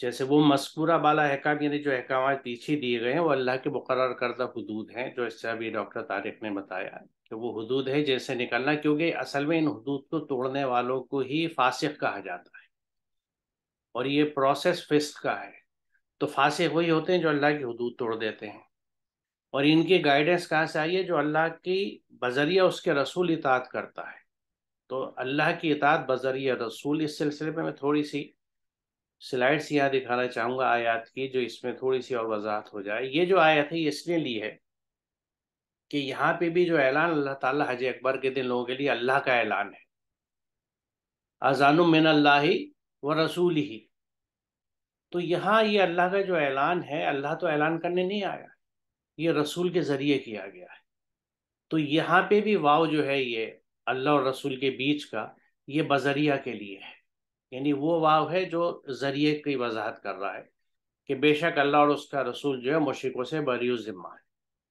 جیسے وہ مذکورہ بالا احکام، یعنی جو احکامات پیچھے دیے گئے ہیں وہ اللہ کے مقرر کردہ حدود ہیں، جو اس سے ابھی ڈاکٹر طارق نے بتایا کہ وہ حدود ہے جیسے نکلنا، کیونکہ اصل میں ان حدود کو توڑنے والوں کو ہی فاسق کہا جاتا ہے، اور یہ پروسیس فسق کا ہے۔ تو فاسق وہی ہوتے ہیں جو اللہ کی حدود توڑ دیتے ہیں، اور ان کی گائیڈنس کہاں سے آئی ہے؟ جو اللہ کی بذریعہ اس کے رسول اطاعت کرتا ہے۔ تو اللہ کی اطاعت بذریعہ رسول، اس سلسلے میں تھوڑی سی سلائڈس یہاں دکھانا چاہوں گا آیات کی، جو اس میں تھوڑی سی اور وضاحت ہو جائے۔ یہ جو آیت ہے یہ اس لیے لی ہے کہ یہاں پہ بھی جو اعلان اللہ تعالیٰ حج اکبر کے دن لوگوں کے لیے اللہ کا اعلان ہے، اذان من اللہ و رسول ہی۔ تو یہاں یہ اللہ کا جو اعلان ہے، اللہ تو اعلان کرنے نہیں آیا، یہ رسول کے ذریعے کیا گیا ہے۔ تو یہاں پہ بھی واو جو ہے یہ اللہ اور رسول کے بیچ کا، یہ بذریعہ کے لیے ہے، یعنی وہ واو ہے جو ذریعے کی وضاحت کر رہا ہے کہ بے شک اللہ اور اس کا رسول جو ہے مشرکوں سے بری الذمہ ہے،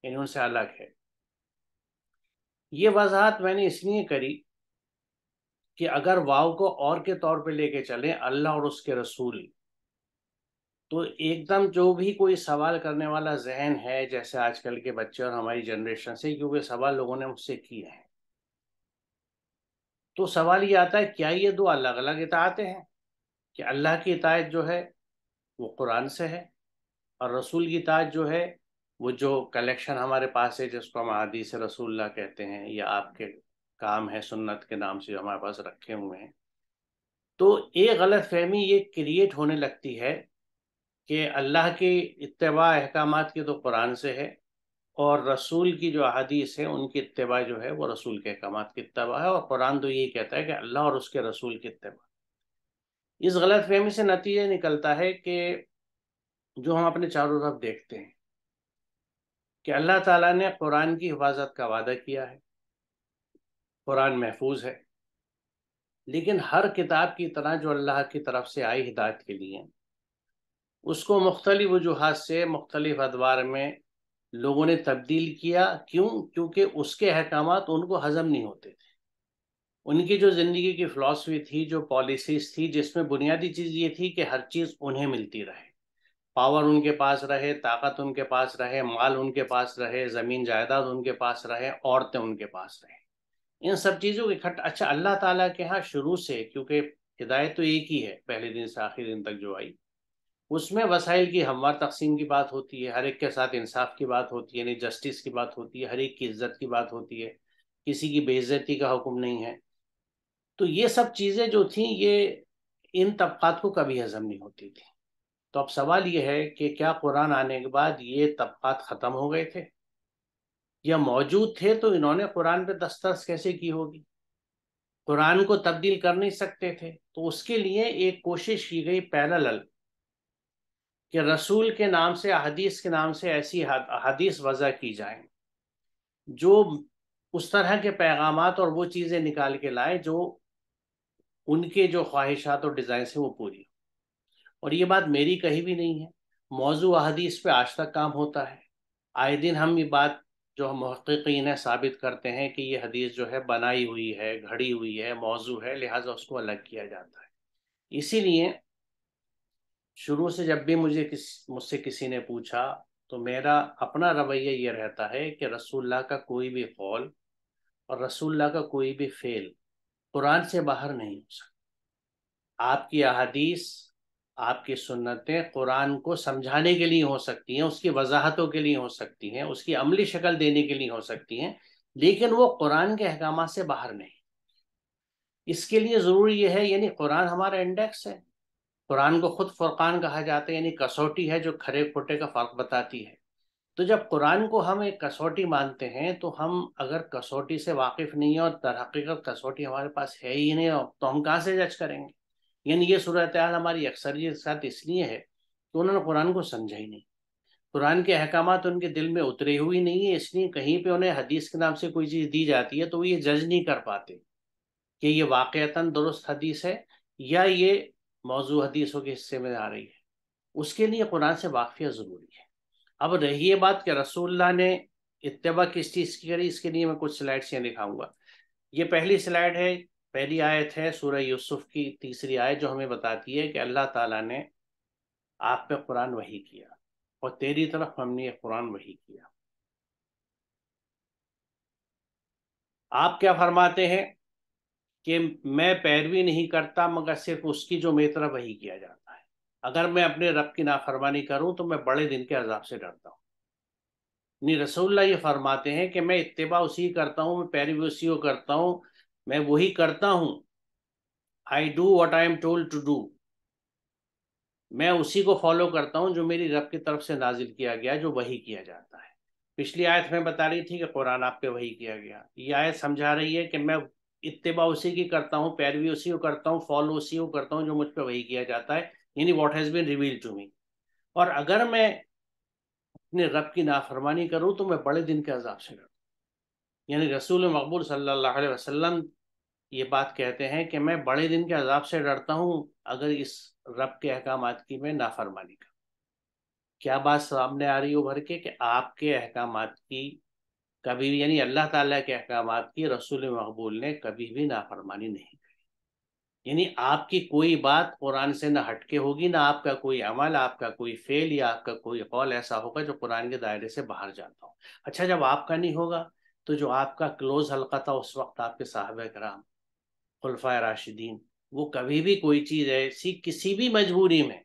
یعنی ان سے الگ ہے۔ یہ وضاحت میں نے اس لیے کری کہ اگر واو کو اور کے طور پہ لے کے چلیں اللہ اور اس کے رسول، تو ایک دم جو بھی کوئی سوال کرنے والا ذہن ہے، جیسے آج کل کے بچے اور ہماری جنریشن سے، کیونکہ سوال لوگوں نے مجھ سے کیے ہیں، تو سوال یہ آتا ہے کیا یہ دو الگ الگ اطاعتیں ہیں؟ کہ اللہ کی اطاعت جو ہے وہ قرآن سے ہے، اور رسول کی اطاعت جو ہے وہ جو کلیکشن ہمارے پاس ہے جس کو ہم احادیث رسول اللہ کہتے ہیں، یا آپ کے کام ہے سنت کے نام سے جو ہمارے پاس رکھے ہوئے ہیں۔ تو ایک غلط فہمی یہ کریٹ ہونے لگتی ہے کہ اللہ کی اتباع احکامات کی تو قرآن سے ہے، اور رسول کی جو احادیث ہے ان کی اتباع جو ہے وہ رسول کے احکامات کی اتباع ہے، اور قرآن تو یہی کہتا ہے کہ اللہ اور اس کے رسول کی اتباع۔ اس غلط فہمی سے نتیجہ نکلتا ہے کہ جو ہم اپنے چاروں طرف دیکھتے ہیں کہ اللہ تعالیٰ نے قرآن کی حفاظت کا وعدہ کیا ہے، قرآن محفوظ ہے، لیکن ہر کتاب کی طرح جو اللہ کی طرف سے آئی ہدایت کے لیے، اس کو مختلف وجوہات سے مختلف ادوار میں لوگوں نے تبدیل کیا۔ کیوں؟ کیونکہ اس کے احکامات ان کو ہضم نہیں ہوتے تھے۔ ان کی جو زندگی کی فلاسفی تھی، جو پالیسیز تھی، جس میں بنیادی چیز یہ تھی کہ ہر چیز انہیں ملتی رہے، پاور ان کے پاس رہے، طاقت ان کے پاس رہے، مال ان کے پاس رہے، زمین جائیداد ان کے پاس رہے، عورتیں ان کے پاس رہے، ان سب چیزوں کی اکٹھا۔ اچھا، اللہ تعالیٰ کے ہاں شروع سے، کیونکہ ہدایت تو ایک ہی ہے پہلے دن سے آخری دن تک جو آئی، اس میں وسائل کی ہموار تقسیم کی بات ہوتی ہے، ہر ایک کے ساتھ انصاف کی بات ہوتی ہے، یعنی جسٹس کی بات ہوتی ہے، ہر ایک کی عزت کی بات ہوتی ہے، کسی کی بے عزتی کا حکم نہیں ہے۔ تو یہ سب چیزیں جو تھیں یہ ان طبقات کو کبھی ہضم نہیں ہوتی تھی۔ تو اب سوال یہ ہے کہ کیا قرآن آنے کے بعد یہ طبقات ختم ہو گئے تھے، یا موجود تھے تو انہوں نے قرآن پہ دسترس کیسے کی ہوگی؟ قرآن کو تبدیل کر نہیں سکتے تھے، تو اس کے لیے ایک کوشش کی گئی پیرالل کہ رسول کے نام سے، احادیث کے نام سے ایسی احادیث وضع کی جائیں جو اس طرح کے پیغامات اور وہ چیزیں نکال کے لائیں جو ان کے جو خواہشات اور ڈیزائنس ہیں وہ پوری۔ اور یہ بات میری کہیں بھی نہیں ہے، موضوع احادیث پہ آج تک کام ہوتا ہے، آئے دن ہم یہ بات جو ہم محققین ہیں ثابت کرتے ہیں کہ یہ حدیث جو ہے بنائی ہوئی ہے، گھڑی ہوئی ہے، موضوع ہے، لہٰذا اس کو الگ کیا جاتا ہے۔ اسی لیے شروع سے جب بھی مجھ سے کسی نے پوچھا تو میرا اپنا رویہ یہ رہتا ہے کہ رسول اللہ کا کوئی بھی قول اور رسول اللہ کا کوئی بھی فعل قرآن سے باہر نہیں ہو سکتا۔ آپ کی احادیث، آپ کی سنتیں قرآن کو سمجھانے کے لیے ہو سکتی ہیں، اس کی وضاحتوں کے لیے ہو سکتی ہیں، اس کی عملی شکل دینے کے لیے ہو سکتی ہیں، لیکن وہ قرآن کے احکامات سے باہر نہیں۔ اس کے لیے ضروری یہ ہے، یعنی قرآن ہمارا انڈیکس ہے، قرآن کو خود فرقان کہا جاتا ہے، یعنی کسوٹی ہے جو کھرے کھوٹے کا فرق بتاتی ہے۔ تو جب قرآن کو ہم ایک کسوٹی مانتے ہیں، تو ہم اگر کسوٹی سے واقف نہیں ہیں اور در حقیقت کسوٹی ہمارے پاس ہے ہی نہیں، تو ہم کہاں سے جج کریں گے؟ یعنی یہ صورتحال ہماری اکثریت کے ساتھ اس لیے ہے کہ انہوں نے قرآن کو سمجھا ہی نہیں، قرآن کے احکامات ان کے دل میں اترے ہوئی نہیں ہے، اس لیے کہیں پہ انہیں حدیث کے نام سے کوئی چیز دی جاتی ہے تو وہ یہ جج نہیں کر پاتے کہ یہ واقعتاً درست حدیث ہے یا یہ موضوع حدیثوں کے حصے میں آ رہی ہے۔ اس کے لیے قرآن سے واقفیت ضروری ہے۔ اب رہی یہ بات کہ رسول اللہ نے اتباع کس چیز کی کری، اس کے لیے میں کچھ سلائڈس یہاں دکھاؤں گا۔ یہ پہلی سلائڈ ہے، پہلی آیت ہے سورہ یوسف کی تیسری آیت، جو ہمیں بتاتی ہے کہ اللہ تعالیٰ نے آپ پہ قرآن وحی کیا اور تیری طرف ہم نے یہ قرآن وحی کیا۔ آپ کیا فرماتے ہیں کہ میں پیروی نہیں کرتا مگر صرف اس کی جو میری طرف وحی کیا جاتا ہے، اگر میں اپنے رب کی نافرمانی کروں تو میں بڑے دن کے عذاب سے ڈرتا ہوں۔ نہیں، رسول اللہ یہ فرماتے ہیں کہ میں اتباع اسی کرتا ہوں، میں پیروی اسی کو کرتا ہوں، میں وہی کرتا ہوں، I do what I am told to do، میں اسی کو فالو کرتا ہوں جو میری رب کی طرف سے نازل کیا گیا، جو وحی کیا جاتا ہے۔ پچھلی آیت میں بتا رہی تھی کہ قرآن آپ پہ وحی کیا گیا، یہ آیت سمجھا رہی ہے کہ میں اتباع اسی کی کرتا ہوں، پیروی اسی کو کرتا ہوں، فالو اسی کو کرتا ہوں جو مجھ پہ وحی کیا جاتا ہے، یعنی what has been revealed to me. اور اگر میں اپنے رب کی نافرمانی کروں تو میں بڑے دن کے عذاب سے ڈرتا ہوں۔ یعنی رسول مقبول صلی اللہ علیہ وسلم یہ بات کہتے ہیں کہ میں بڑے دن کے عذاب سے ڈرتا ہوں اگر اس رب کے احکامات کی میں نافرمانی کروں۔ کیا بات سامنے آ رہی ہو بھر کے کہ آپ کے احکامات کی کبھی بھی، یعنی اللہ تعالیٰ کے احکامات کی رسول مقبول نے کبھی بھی نافرمانی نہیں کی، یعنی آپ کی کوئی بات قرآن سے نہ ہٹ کے ہوگی، نہ آپ کا کوئی عمل، آپ کا کوئی فعل یا آپ کا کوئی قول ایسا ہوگا جو قرآن کے دائرے سے باہر جاتا ہو۔ اچھا، جب آپ کا نہیں ہوگا تو جو آپ کا کلوز حلقہ تھا اس وقت، آپ کے صحابہ کرام، خلفائے راشدین، وہ کبھی بھی کوئی چیز ایسی کسی بھی مجبوری میں،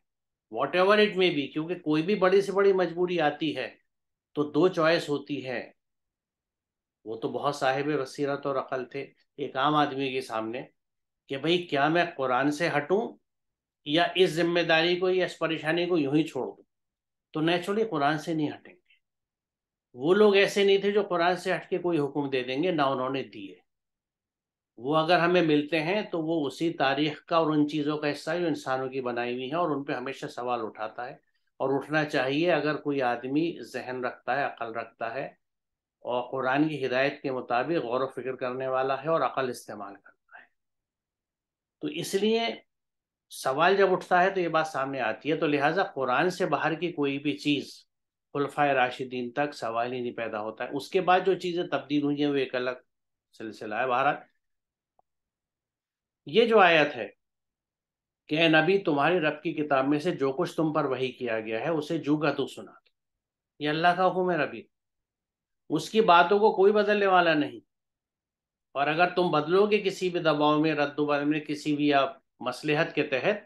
واٹ ایور اٹ میں بھی، کیونکہ کوئی بھی بڑی سے بڑی مجبوری آتی ہے تو دو چوائس ہوتی ہے۔ وہ تو بہت صاحب بصیرت اور عقل تھے ایک عام آدمی کے سامنے کہ بھئی کیا میں قرآن سے ہٹوں یا اس ذمہ داری کو یا اس پریشانی کو یوں ہی چھوڑ دوں؟ تو نیچرلی قرآن سے نہیں ہٹیں گے۔ وہ لوگ ایسے نہیں تھے جو قرآن سے ہٹ کے کوئی حکم دے دیں گے، نہ انہوں نے دیے۔ وہ اگر ہمیں ملتے ہیں تو وہ اسی تاریخ کا اور ان چیزوں کا حصہ ہے جو انسانوں کی بنائی ہوئی ہیں، اور ان پہ ہمیشہ سوال اٹھاتا ہے اور اٹھنا چاہیے اگر کوئی آدمی ذہن رکھتا ہے، عقل رکھتا ہے اور قرآن کی ہدایت کے مطابق غور و فکر کرنے والا ہے اور عقل استعمال کرتا ہے۔ تو اس لیے سوال جب اٹھتا ہے تو یہ بات سامنے آتی ہے، تو لہٰذا قرآن سے باہر کی کوئی بھی چیز خلفائے راشدین تک سوال ہی نہیں پیدا ہوتا ہے۔ اس کے بعد جو چیزیں تبدیل ہوئی ہیں وہ ایک الگ سلسلہ ہے۔ بہرحال یہ جو آیت ہے کہ اے نبی تمہاری رب کی کتاب میں سے جو کچھ تم پر وحی کیا گیا ہے اسے جو کا تو سنا دو، یہ اللہ کا حکم ہے نبی، اس کی باتوں کو کوئی بدلنے والا نہیں۔ اور اگر تم بدلو گے کسی بھی دباؤ میں، رد و بدل میں، کسی بھی آپ مصلحت کے تحت،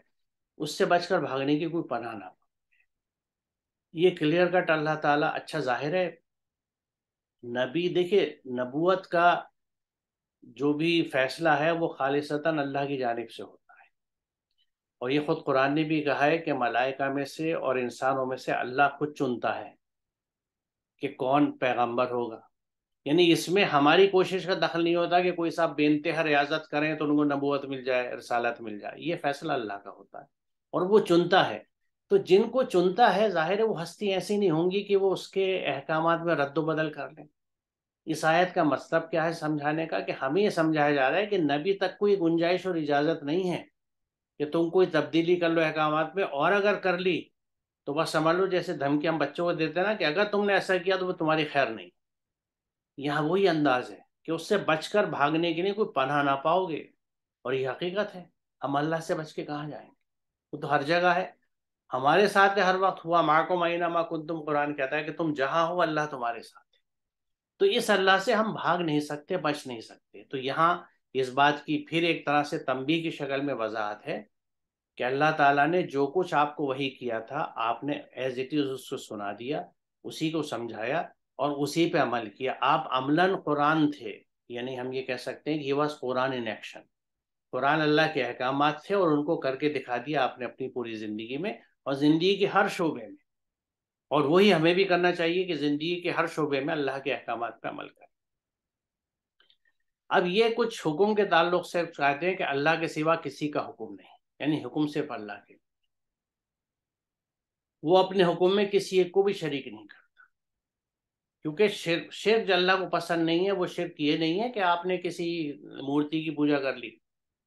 اس سے بچ کر بھاگنے کی کوئی پناہ نہ۔ یہ کلیئر کٹ اللہ تعالیٰ، اچھا ظاہر ہے نبی، دیکھے نبوت کا جو بھی فیصلہ ہے وہ خالصتاً اللہ کی جانب سے ہوتا ہے، اور یہ خود قرآن نے بھی کہا ہے کہ ملائکہ میں سے اور انسانوں میں سے اللہ خود چنتا ہے کہ کون پیغمبر ہوگا۔ یعنی اس میں ہماری کوشش کا دخل نہیں ہوتا کہ کوئی صاحب بے انتہا ریاضت کریں تو ان کو نبوت مل جائے، رسالت مل جائے، یہ فیصلہ اللہ کا ہوتا ہے اور وہ چنتا ہے۔ تو جن کو چنتا ہے ظاہر ہے وہ ہستی ایسی نہیں ہوں گی کہ وہ اس کے احکامات میں رد و بدل کر لیں۔ اس آیت کا مطلب کیا ہے سمجھانے کا، کہ ہمیں یہ سمجھایا جا رہا ہے کہ نبی تک کوئی گنجائش اور اجازت نہیں ہے کہ تم کوئی تبدیلی کر لو احکامات میں، اور اگر کر لی تو بس سمجھ لو جیسے دھمکی ہم بچوں کو دیتے ہیں نا کہ اگر تم نے ایسا کیا تو وہ تمہاری خیر نہیں۔ یہاں وہی انداز ہے کہ اس سے بچ کر بھاگنے کے لیے کوئی پناہ نہ پاؤ گے، اور یہ حقیقت ہے۔ ہم اللہ سے بچ کے کہاں جائیں گے؟ وہ تو ہر جگہ ہے، ہمارے ساتھ ہر وقت، ہوا معکم اینما کنتم، قرآن کہتا ہے کہ تم جہاں ہو اللہ تمہارے ساتھ ہے۔ تو اس اللہ سے ہم بھاگ نہیں سکتے، بچ نہیں سکتے۔ تو یہاں اس بات کی پھر ایک طرح سے تنبیہ کی شکل میں وضاحت ہے کہ اللہ تعالیٰ نے جو کچھ آپ کو وحی کیا تھا آپ نے ایز اٹ از اس کو سنا دیا، اسی کو سمجھایا اور اسی پہ عمل کیا۔ آپ عملاً قرآن تھے، یعنی ہم یہ کہہ سکتے ہیں کہ یہ واز قرآن ان ایکشن۔ قرآن اللہ کے احکامات تھے اور ان کو کر کے دکھا دیا آپ نے اپنی پوری زندگی میں اور زندگی کے ہر شعبے میں، اور وہی ہمیں بھی کرنا چاہیے کہ زندگی کے ہر شعبے میں اللہ کے احکامات پہ عمل کریں۔ اب یہ کچھ حکم کے تعلق سے کہتے ہیں کہ اللہ کے سوا کسی کا حکم نہیں، یعنی حکم صرف اللہ کے، وہ اپنے حکم میں کسی ایک کو بھی شریک نہیں کرتا، کیونکہ شرک جو اللہ کو پسند نہیں ہے وہ شرک یہ نہیں ہے کہ آپ نے کسی مورتی کی پوجا کر لی،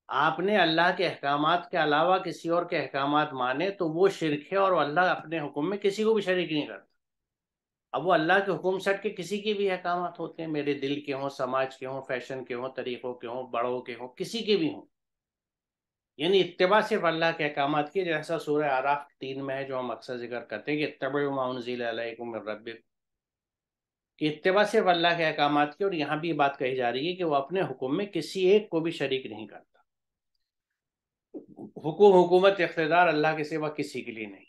آپ نے اللہ کے احکامات کے علاوہ کسی اور کے احکامات مانے تو وہ شرک ہے، اور اللہ اپنے حکم میں کسی کو بھی شریک نہیں کرتا۔ اب وہ اللہ کے حکم سے ہٹ کے کسی کے بھی احکامات ہوتے ہیں، میرے دل کے ہوں، سماج کے ہوں، فیشن کے ہوں، طریقوں کے ہوں، بڑوں کے ہوں، کسی کے بھی ہوں، یعنی اتباع صرف اللہ کے احکامات کی، جیسا سورہ اعراف 3 میں ہے جو ہم اکثر ذکر کرتے ہیں کہ اتبعوا ما انزل الیکم من ربکم، کہ اتباع صرف اللہ کے احکامات کی، اور یہاں بھی یہ بات کہی جا رہی ہے کہ وہ اپنے حکم میں کسی ایک کو بھی شریک نہیں کرتا۔ حکومت اقتدار اللہ کے سوا کسی کے لیے نہیں۔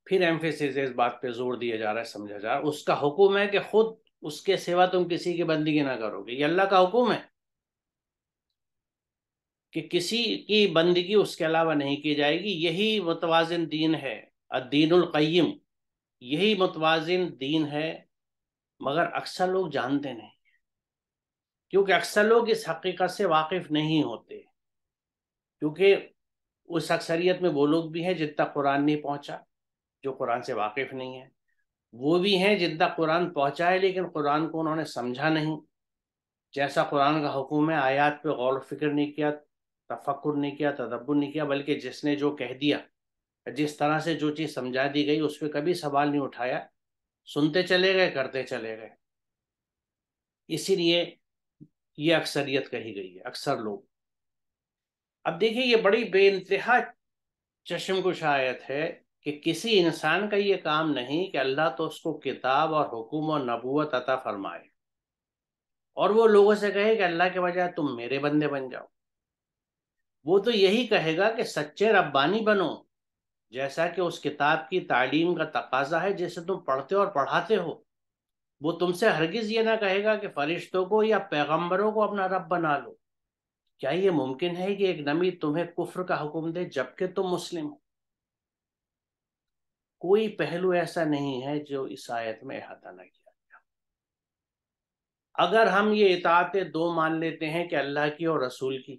پھر ایمفیسس اس بات پہ زور دیا جا رہا ہے، سمجھا جا رہا ہے، اس کا حکم ہے کہ خود اس کے سوا تم کسی کی بندگی نہ کرو گے۔ یہ اللہ کا حکم ہے کہ کسی کی بندگی اس کے علاوہ نہیں کی جائے گی۔ یہی متوازن دین ہے، الدین القیم، یہی متوازن دین ہے، مگر اکثر لوگ جانتے نہیں، کیونکہ اکثر لوگ اس حقیقت سے واقف نہیں ہوتے، کیونکہ اس اکثریت میں وہ لوگ بھی ہیں جن تک قرآن نہیں پہنچا، جو قرآن سے واقف نہیں ہے، وہ بھی ہیں جن تک قرآن پہنچا ہے لیکن قرآن کو انہوں نے سمجھا نہیں، جیسا قرآن کا حکم ہے آیات پہ غور و فکر نہیں کیا، تفکر نہیں کیا، تدبر نہیں کیا، بلکہ جس نے جو کہہ دیا، جس طرح سے جو چیز سمجھا دی گئی اس پہ کبھی سوال نہیں اٹھایا، سنتے چلے گئے، کرتے چلے گئے۔ اسی لیے یہ اکثریت کہی گئی ہے، اکثر لوگ۔ اب دیکھیے یہ بڑی بے انتہا چشم کش آیت ہے کہ کسی انسان کا یہ کام نہیں کہ اللہ تو اس کو کتاب اور حکم اور نبوت عطا فرمائے اور وہ لوگوں سے کہے کہ اللہ کے بجائے تم میرے بندے بن جاؤ۔ وہ تو یہی کہے گا کہ سچے ربانی بنو، جیسا کہ اس کتاب کی تعلیم کا تقاضا ہے جسے تم پڑھتے اور پڑھاتے ہو۔ وہ تم سے ہرگز یہ نہ کہے گا کہ فرشتوں کو یا پیغمبروں کو اپنا رب بنا لو۔ کیا یہ ممکن ہے کہ ایک نبی تمہیں کفر کا حکم دے جبکہ تم مسلم ہو؟ کوئی پہلو ایسا نہیں ہے جو اس آیت میں احاطہ نہ کیا گیا۔ اگر ہم یہ اطاعت دو مان لیتے ہیں کہ اللہ کی اور رسول کی،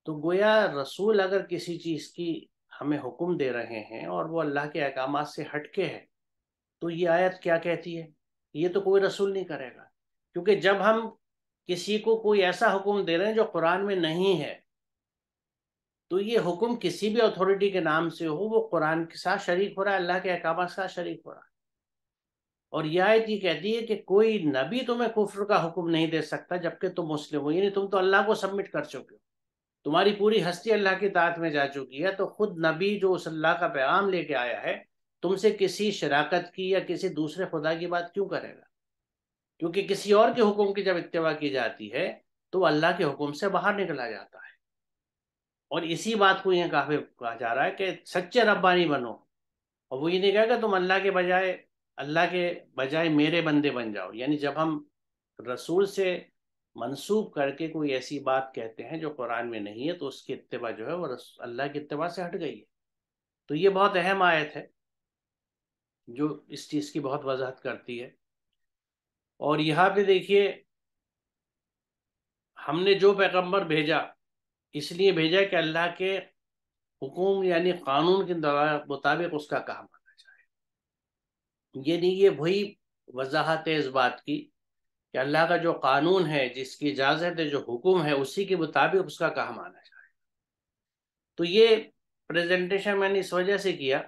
تو گویا رسول اگر کسی چیز کی ہمیں حکم دے رہے ہیں اور وہ اللہ کے احکامات سے ہٹ کے ہے، تو یہ آیت کیا کہتی ہے؟ یہ تو کوئی رسول نہیں کرے گا، کیونکہ جب ہم کسی کو کوئی ایسا حکم دے رہے ہیں جو قرآن میں نہیں ہے، تو یہ حکم کسی بھی اتھارٹی کے نام سے ہو، وہ قرآن کے ساتھ شریک ہو رہا ہے، اللہ کے احکامات کے ساتھ شریک ہو رہا ہے۔ اور یہ آیت یہ کہتی ہے کہ کوئی نبی تمہیں کفر کا حکم نہیں دے سکتا جبکہ تم مسلم ہو، یعنی تم تو اللہ کو سبمٹ کر چکے ہو، تمہاری پوری ہستی اللہ کی اطاعت میں جا چکی ہے، تو خود نبی جو اس اللہ کا پیغام لے کے آیا ہے تم سے کسی شراکت کی یا کسی دوسرے خدا کی بات کیوں کرے گا؟ کیونکہ کسی اور کے حکم کی جب اتباع کی جاتی ہے تو اللہ کے حکم سے باہر نکلا جاتا ہے۔ اور اسی بات کو یہاں کہا جا رہا ہے کہ سچے ربانی بنو، اور وہ یہ نہیں کہا کہ تم اللہ کے بجائے میرے بندے بن جاؤ۔ یعنی جب ہم رسول سے منسوب کر کے کوئی ایسی بات کہتے ہیں جو قرآن میں نہیں ہے تو اس کی اتباع جو ہے وہ اللہ کی اتباع سے ہٹ گئی ہے۔ تو یہ بہت اہم آیت ہے جو اس چیز کی بہت وضاحت کرتی ہے۔ اور یہاں پہ دیکھیے ہم نے جو پیغمبر بھیجا اس لیے بھیجا کہ اللہ کے حکم یعنی قانون کے مطابق اس کا کام آنا چاہے۔ یہ نہیں، یہ وہی وضاحت ہے اس بات کی کہ اللہ کا جو قانون ہے، جس کی اجازت ہے، جو حکم ہے، اسی کے مطابق اس کا کام آنا چاہے۔ تو یہ پریزنٹیشن میں نے اس وجہ سے کیا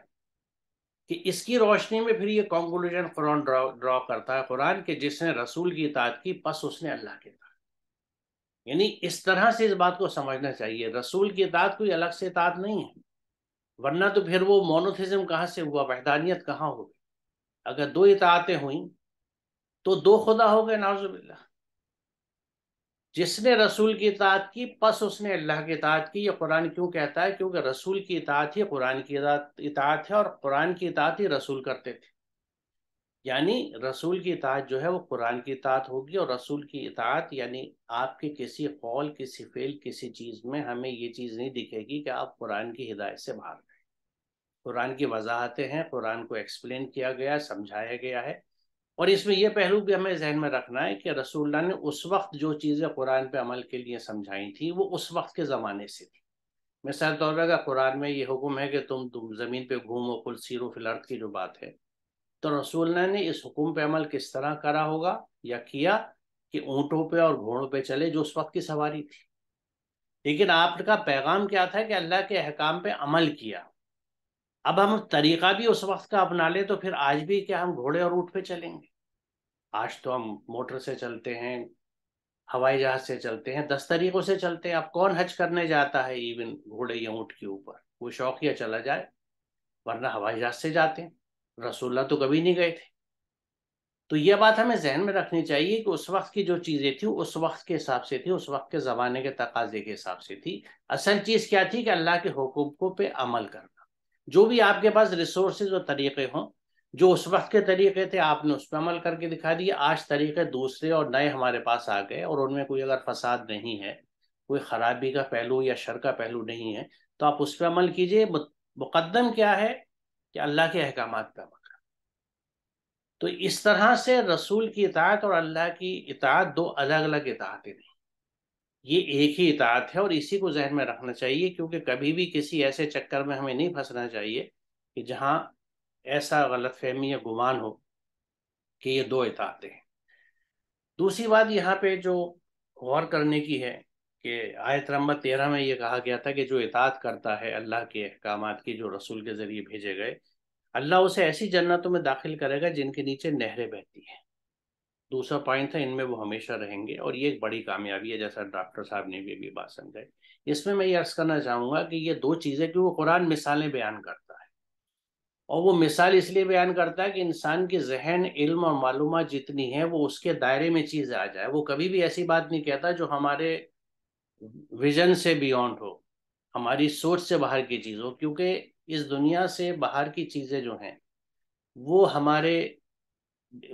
کہ اس کی روشنی میں پھر یہ کنکلوژن قرآن ڈرا کرتا ہے، قرآن کہ جس نے رسول کی اطاعت کی پس اس نے اللہ کی اطاعت۔ یعنی اس طرح سے اس بات کو سمجھنا چاہیے، رسول کی اطاعت کوئی الگ سے اطاعت نہیں ہے، ورنہ تو پھر وہ مونوتھزم کہاں سے ہوا، وحدانیت کہاں ہوگی؟ اگر دو اطاعتیں ہوئیں تو دو خدا ہو گئے، نعوذ باللہ۔ جس نے رسول کی اطاعت کی پس اس نے اللہ کی اطاعت کی۔ یہ قرآن کیوں کہتا ہے؟ کیونکہ رسول کی اطاعت ہی قرآن کی اطاعت ہے، اور قرآن کی اطاعت ہی رسول کرتے تھے۔ یعنی رسول کی اطاعت جو ہے وہ قرآن کی اطاعت ہوگی، اور رسول کی اطاعت یعنی آپ کے کسی قول، کسی فعل، کسی چیز میں ہمیں یہ چیز نہیں دکھے گی کہ آپ قرآن کی ہدایت سے باہر گئے۔ قرآن کی وضاحتیں ہیں، قرآن کو ایکسپلین کیا گیا، سمجھایا گیا ہے۔ اور اس میں یہ پہلو بھی ہمیں ذہن میں رکھنا ہے کہ رسول اللہ نے اس وقت جو چیزیں قرآن پہ عمل کے لیے سمجھائی تھیں وہ اس وقت کے زمانے سے تھی۔ مثال طور پر اگر قرآن میں یہ حکم ہے کہ تم زمین پہ گھومو، قل سیروا فی الارض کی جو بات ہے، تو رسول اللہ نے اس حکم پہ عمل کس طرح کرا ہوگا یا کیا کہ اونٹوں پہ اور گھوڑوں پہ چلے جو اس وقت کی سواری تھی۔ لیکن آپ کا پیغام کیا تھا کہ اللہ کے احکام پہ عمل کیا۔ اب ہم طریقہ بھی اس وقت کا اپنا لیں تو پھر آج بھی کیا ہم گھوڑے اور اونٹ پہ چلیں گے؟ آج تو ہم موٹر سے چلتے ہیں، ہوائی جہاز سے چلتے ہیں، 10 طریقوں سے چلتے ہیں. اب کون حج کرنے جاتا ہے ایون گھوڑے یا اونٹ کے اوپر؟ وہ شوقیہ چلا جائے، ورنہ ہوائی جہاز سے جاتے ہیں. رسول اللہ تو کبھی نہیں گئے تھے. تو یہ بات ہمیں ذہن میں رکھنی چاہیے کہ اس وقت کی جو چیزیں تھیں اس وقت کے حساب سے تھی، اس وقت کے زمانے کے تقاضے کے حساب سے تھی. اصل چیز کیا تھی کہ اللہ کے حقوق پہ عمل کرنا. جو بھی آپ کے پاس ریسورسز اور طریقے ہوں، جو اس وقت کے طریقے تھے آپ نے اس پہ عمل کر کے دکھا دیے. آج طریقے دوسرے اور نئے ہمارے پاس آ گئے، اور ان میں کوئی اگر فساد نہیں ہے، کوئی خرابی کا پہلو یا شر کا پہلو نہیں ہے، تو آپ اس پہ عمل کیجئے. مقدم کیا ہے کہ اللہ کے احکامات پہ عمل. تو اس طرح سے رسول کی اطاعت اور اللہ کی اطاعت دو الگ الگ اطاعتیں نہیں، یہ ایک ہی اطاعت ہے. اور اسی کو ذہن میں رکھنا چاہیے، کیونکہ کبھی بھی کسی ایسے چکر میں ہمیں نہیں پھنسنا چاہیے کہ جہاں ایسا غلط فہمی یا گمان ہو کہ یہ دو اطاعتیں ہیں. دوسری بات یہاں پہ جو غور کرنے کی ہے کہ آیت نمبر 13 میں یہ کہا گیا تھا کہ جو اطاعت کرتا ہے اللہ کے احکامات کی جو رسول کے ذریعے بھیجے گئے، اللہ اسے ایسی جنتوں میں داخل کرے گا جن کے نیچے نہریں بہتی ہیں. دوسرا پوائنٹ تھا ان میں وہ ہمیشہ رہیں گے، اور یہ ایک بڑی کامیابی ہے، جیسا ڈاکٹر صاحب نے بھی بات سمجھائی. اس میں یہ عرض کرنا چاہوں گا کہ یہ دو چیزیں کہ وہ قرآن مثالیں بیان کرتا ہے، اور وہ مثال اس لیے بیان کرتا ہے کہ انسان کی ذہن، علم اور معلومات جتنی ہیں وہ اس کے دائرے میں چیزیں آ جائے. وہ کبھی بھی ایسی بات نہیں کہتا جو ہمارے ویژن سے بیونڈ ہو، ہماری سوچ سے باہر کی چیز ہو، کیونکہ اس دنیا سے باہر کی چیزیں جو ہیں وہ ہمارے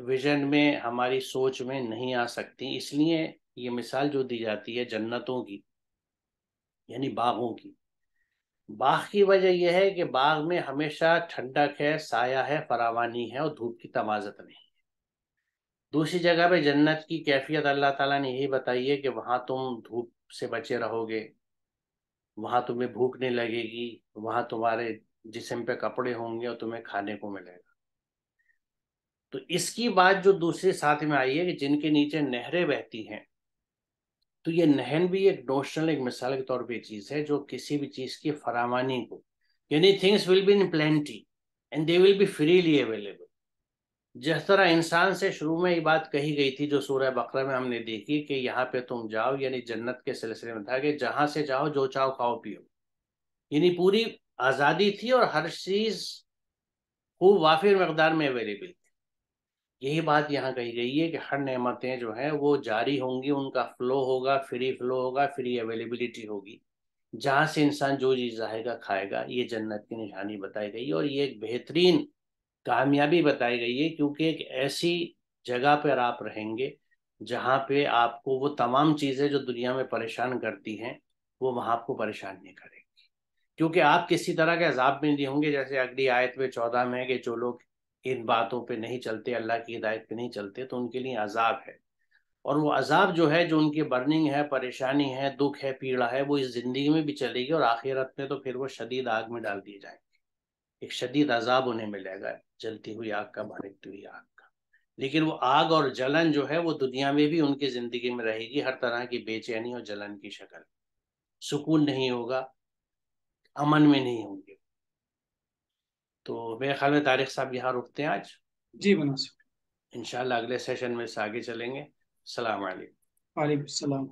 ویژن میں، ہماری سوچ میں نہیں آ سکتی. اس لیے یہ مثال جو دی جاتی ہے جنتوں کی، یعنی باغوں کی. باغ کی وجہ یہ ہے کہ باغ میں ہمیشہ ٹھنڈک ہے، سایہ ہے، فراوانی ہے، اور دھوپ کی تمازت نہیں. دوسری جگہ پہ جنت کی کیفیت اللہ تعالیٰ نے یہی بتائی ہے کہ وہاں تم دھوپ سے بچے رہو گے، وہاں تمہیں بھوک نہیں لگے گی، وہاں تمہارے جسم پہ کپڑے ہوں گے اور تمہیں کھانے کو ملے گا. تو اس کی بات جو دوسرے ساتھ میں آئی ہے کہ جن کے نیچے نہریں بہتی ہیں، تو یہ نہر بھی ایک نوشنل، ایک مثال کے طور پہ چیز ہے جو کسی بھی چیز کی فراوانی کو، یعنی things will be in plenty and they will be freely available. جس طرح انسان سے شروع میں یہ بات کہی گئی تھی جو سورہ بقرہ میں ہم نے دیکھی کہ یہاں پہ تم جاؤ، یعنی جنت کے سلسلے میں تھا کہ جہاں سے جاؤ جو چاہو کھاؤ پیو، یعنی پوری آزادی تھی اور ہر چیز خوب وافر مقدار میں اویلیبل تھی. یہی بات یہاں کہی گئی ہے کہ ہر نعمتیں جو ہیں وہ جاری ہوں گی، ان کا فلو ہوگا، فری فلو ہوگا، فری اویلیبلٹی ہوگی. جہاں سے انسان جو چیز چاہے گا کھائے گا. یہ جنت کی نشانی بتائی گئی ہے، اور یہ ایک بہترین کامیابی بتائی گئی ہے، کیونکہ ایک ایسی جگہ پر آپ رہیں گے جہاں پہ آپ کو وہ تمام چیزیں جو دنیا میں پریشان کرتی ہیں وہ وہاں آپ کو پریشان نہیں کرے گی، کیونکہ آپ کسی طرح کے عذاب میں نہیں ہوں گے. جیسے اگلی آیت میں 14 میں ہے کہ جو لوگ ان باتوں پہ نہیں چلتے، اللہ کی ہدایت پہ نہیں چلتے، تو ان کے لیے عذاب ہے. اور وہ عذاب جو ہے، جو ان کی برننگ ہے، پریشانی ہے، دکھ ہے، پیڑا ہے، وہ اس زندگی میں بھی چلے گی، اور آخرت میں تو پھر وہ شدید آگ میں ڈال دیے جائیں گے. ایک شدید عذاب انہیں ملے گا، جلتی ہوئی آگ کا، بھڑکتی ہوئی آگ کا. لیکن وہ آگ اور جلن جو ہے وہ دنیا میں بھی ان کی زندگی میں رہے گی، ہر طرح کی بے چینی اور جلن کی شکل. سکون نہیں ہوگا، امن میں نہیں ہوں گے. تو میرے خیال میں طارق صاحب یہاں رکتے ہیں آج. جی مناسب. انشاءاللہ اگلے سیشن میں سے آگے چلیں گے. السلام علیکم. وعلیکم السلام.